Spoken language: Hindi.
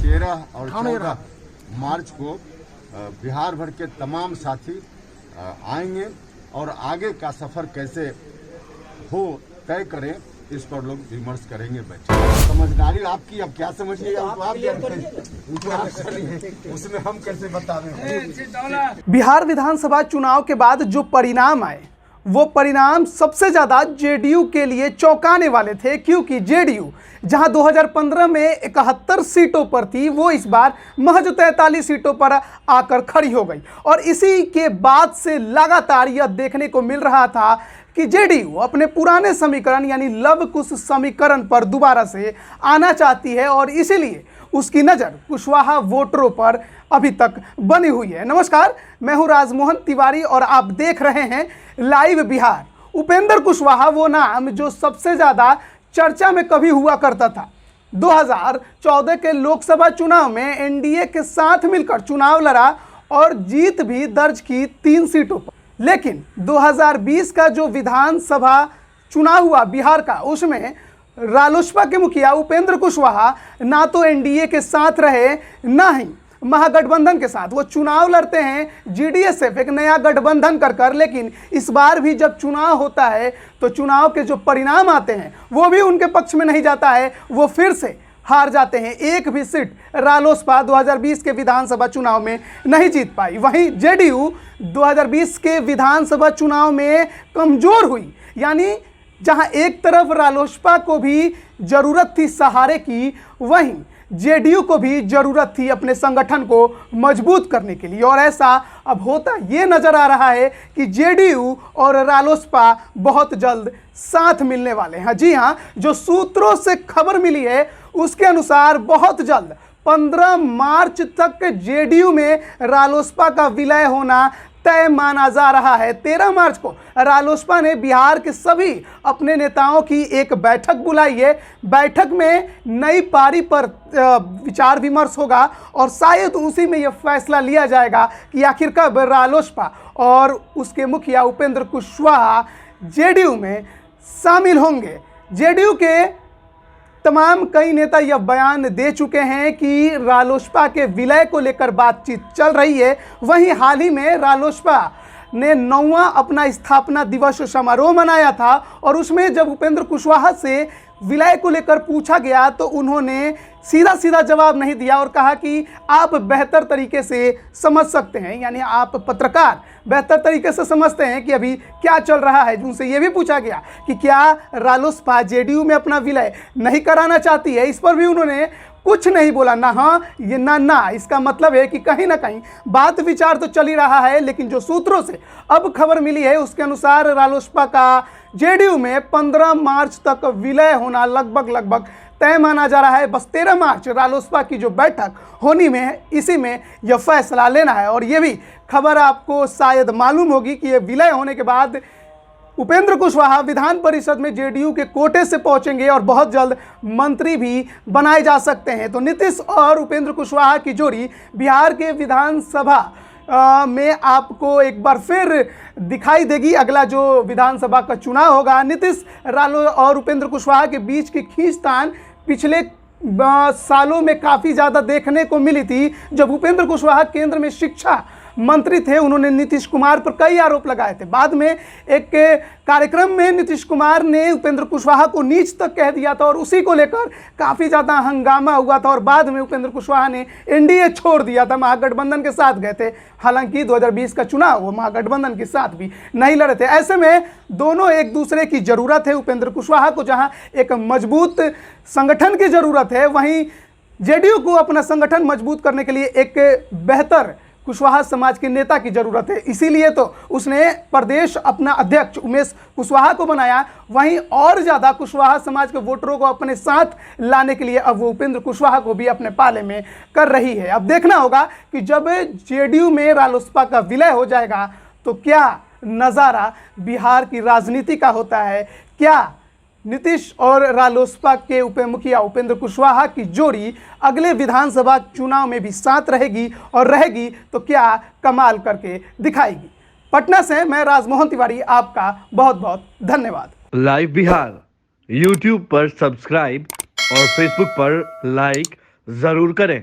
13 और 14 मार्च को बिहार भर के तमाम साथी आएंगे और आगे का सफर कैसे हो तय करें, इस पर लोग विमर्श करेंगे। बच्चे समझदारी आपकी, अब क्या समझिएगा उसमें हम कैसे बता दें। बिहार विधानसभा चुनाव के बाद जो परिणाम आए वो परिणाम सबसे ज़्यादा जेडीयू के लिए चौंकाने वाले थे, क्योंकि जेडीयू जहां 2015 में 71 सीटों पर थी, वो इस बार महज 43 सीटों पर आकर खड़ी हो गई। और इसी के बाद से लगातार यह देखने को मिल रहा था कि जेडीयू अपने पुराने समीकरण यानी लव कुश समीकरण पर दोबारा से आना चाहती है और इसीलिए उसकी नज़र कुशवाहा वोटरों पर अभी तक बनी हुई है। नमस्कार, मैं हूं राजमोहन तिवारी और आप देख रहे हैं लाइव बिहार। उपेंद्र कुशवाहा वो नाम जो सबसे ज़्यादा चर्चा में कभी हुआ करता था। 2014 के लोकसभा चुनाव में एनडीए के साथ मिलकर चुनाव लड़ा और जीत भी दर्ज की 3 सीटों पर। लेकिन 2020 का जो विधानसभा चुनाव हुआ बिहार का, उसमें रालोसपा के मुखिया उपेंद्र कुशवाहा ना तो एनडीए के साथ रहे ना ही महागठबंधन के साथ। वो चुनाव लड़ते हैं जीडीएसएफ एक नया गठबंधन कर लेकिन इस बार भी जब चुनाव होता है तो चुनाव के जो परिणाम आते हैं वो भी उनके पक्ष में नहीं जाता है, वो फिर से हार जाते हैं। एक भी सीट रालोसपा 2020 के विधानसभा चुनाव में नहीं जीत पाई। वहीं जेडीयू 2020 के विधानसभा चुनाव में कमज़ोर हुई, यानी जहां एक तरफ रालोसपा को भी ज़रूरत थी सहारे की, वहीं जेडीयू को भी ज़रूरत थी अपने संगठन को मजबूत करने के लिए। और ऐसा अब होता ये नज़र आ रहा है कि जेडीयू और रालोसपा बहुत जल्द साथ मिलने वाले हैं। जी हाँ, जो सूत्रों से खबर मिली है उसके अनुसार बहुत जल्द 15 मार्च तक जेडीयू में रालोसपा का विलय होना तय माना जा रहा है। 13 मार्च को रालोसपा ने बिहार के सभी अपने नेताओं की एक बैठक बुलाई है। बैठक में नई पारी पर विचार विमर्श होगा और शायद उसी में यह फैसला लिया जाएगा कि आखिर कब रालोसपा और उसके मुखिया उपेंद्र कुशवाहा जेडीयू में शामिल होंगे। जेडीयू के तमाम कई नेता यह बयान दे चुके हैं कि रालोसपा के विलय को लेकर बातचीत चल रही है। वहीं हाल ही में रालोसपा ने 9वां अपना स्थापना दिवस समारोह मनाया था और उसमें जब उपेंद्र कुशवाहा से विलय को लेकर पूछा गया तो उन्होंने सीधा सीधा जवाब नहीं दिया और कहा कि आप बेहतर तरीके से समझ सकते हैं, यानी आप पत्रकार बेहतर तरीके से समझते हैं कि अभी क्या चल रहा है। उनसे यह भी पूछा गया कि क्या रालोसपा जेडीयू में अपना विलय नहीं कराना चाहती है, इस पर भी उन्होंने कुछ नहीं बोला, ना हाँ ये ना। इसका मतलब है कि कहीं ना कहीं बात विचार तो चल ही रहा है, लेकिन जो सूत्रों से अब खबर मिली है उसके अनुसार रालोसपा का जेडीयू में 15 मार्च तक विलय होना लगभग तय माना जा रहा है। बस 13 मार्च रालोसपा की जो बैठक होनी में है, इसी में यह फैसला लेना है। और ये भी खबर आपको शायद मालूम होगी कि यह विलय होने के बाद उपेंद्र कुशवाहा विधान परिषद में जेडीयू के कोटे से पहुंचेंगे और बहुत जल्द मंत्री भी बनाए जा सकते हैं। तो नीतीश और उपेंद्र कुशवाहा की जोड़ी बिहार के विधानसभा में आपको एक बार फिर दिखाई देगी। अगला जो विधानसभा का चुनाव होगा, नीतीश रालो और उपेंद्र कुशवाहा के बीच की खींचतान पिछले सालों में काफ़ी ज़्यादा देखने को मिली थी। जब उपेंद्र कुशवाहा केंद्र में शिक्षा मंत्री थे, उन्होंने नीतीश कुमार पर कई आरोप लगाए थे। बाद में एक कार्यक्रम में नीतीश कुमार ने उपेंद्र कुशवाहा को नीच तक कह दिया था और उसी को लेकर काफ़ी ज़्यादा हंगामा हुआ था और बाद में उपेंद्र कुशवाहा ने एनडीए छोड़ दिया था, महागठबंधन के साथ गए थे। हालांकि 2020 का चुनाव वो महागठबंधन के साथ भी नहीं लड़े थे। ऐसे में दोनों एक दूसरे की ज़रूरत है। उपेंद्र कुशवाहा को जहाँ एक मजबूत संगठन की ज़रूरत है, वहीं जेडीयू को अपना संगठन मजबूत करने के लिए एक बेहतर कुशवाहा समाज के नेता की जरूरत है। इसीलिए तो उसने प्रदेश अपना अध्यक्ष उमेश कुशवाहा को बनाया। वहीं और ज़्यादा कुशवाहा समाज के वोटरों को अपने साथ लाने के लिए अब वो उपेंद्र कुशवाहा को भी अपने पाले में कर रही है। अब देखना होगा कि जब जेडीयू में रालोसपा का विलय हो जाएगा तो क्या नज़ारा बिहार की राजनीति का होता है। क्या नीतीश और रालोसपा के उप मुखिया उपेंद्र कुशवाहा की जोड़ी अगले विधानसभा चुनाव में भी साथ रहेगी और रहेगी तो क्या कमाल करके दिखाएगी। पटना से मैं राजमोहन तिवारी, आपका बहुत बहुत धन्यवाद। लाइव बिहार यूट्यूब पर सब्सक्राइब और फेसबुक पर लाइक जरूर करें।